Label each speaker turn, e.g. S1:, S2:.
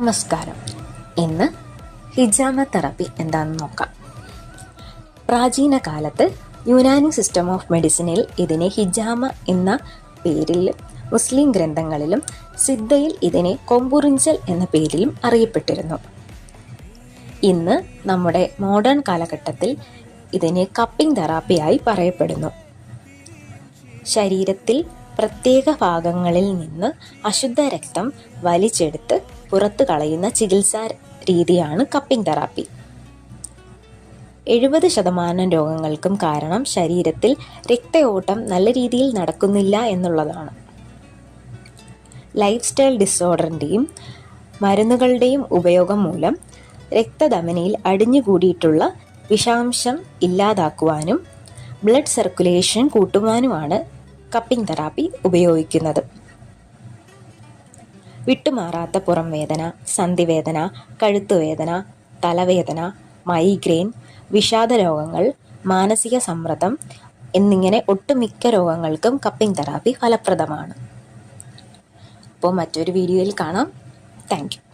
S1: നമസ്കാരം. ഇന്ന് ഹിജാമ തെറാപ്പി എന്താണെന്ന് നോക്കാം. പ്രാചീന കാലത്ത് യുനാനി സിസ്റ്റം ഓഫ് മെഡിസിനിൽ ഇതിനെ ഹിജാമ എന്ന പേരിലും മുസ്ലിം ഗ്രന്ഥങ്ങളിലും സിദ്ധയിൽ ഇതിനെ കൊമ്പുറിഞ്ചൽ എന്ന പേരിലും അറിയപ്പെട്ടിരുന്നു. ഇന്ന് നമ്മുടെ മോഡേൺ കാലഘട്ടത്തിൽ ഇതിനെ കപ്പിംഗ് തെറാപ്പിയായി പറയപ്പെടുന്നു. ശരീരത്തിൽ പ്രത്യേക ഭാഗങ്ങളിൽ നിന്ന് അശുദ്ധ രക്തം വലിച്ചെടുത്ത് പുറത്തു കളയുന്ന ചികിത്സാ രീതിയാണ് കപ്പിംഗ് തെറാപ്പി. 70% രോഗങ്ങൾക്കും കാരണം ശരീരത്തിൽ രക്തയോട്ടം നല്ല രീതിയിൽ നടക്കുന്നില്ല എന്നുള്ളതാണ്. ലൈഫ് സ്റ്റൈൽ ഡിസോർഡറിൻ്റെയും മരുന്നുകളുടെയും ഉപയോഗം മൂലം രക്തധമനിയിൽ അടിഞ്ഞുകൂടിയിട്ടുള്ള വിഷാംശം ഇല്ലാതാക്കുവാനും ബ്ലഡ് സർക്കുലേഷൻ കൂട്ടുവാനുമാണ് കപ്പിംഗ് തെറാപ്പി ഉപയോഗിക്കുന്നത്. വിട്ടുമാറാത്ത പുറം വേദന, സന്ധിവേദന, കഴുത്തുവേദന, തലവേദന, മൈഗ്രെയിൻ, വിഷാദ രോഗങ്ങൾ, മാനസിക സമ്മർദ്ദം എന്നിങ്ങനെ ഒട്ടുമിക്ക രോഗങ്ങൾക്കും കപ്പിംഗ് തെറാപ്പി ഫലപ്രദമാണ്. അപ്പോൾ മറ്റൊരു വീഡിയോയിൽ കാണാം. Thank you.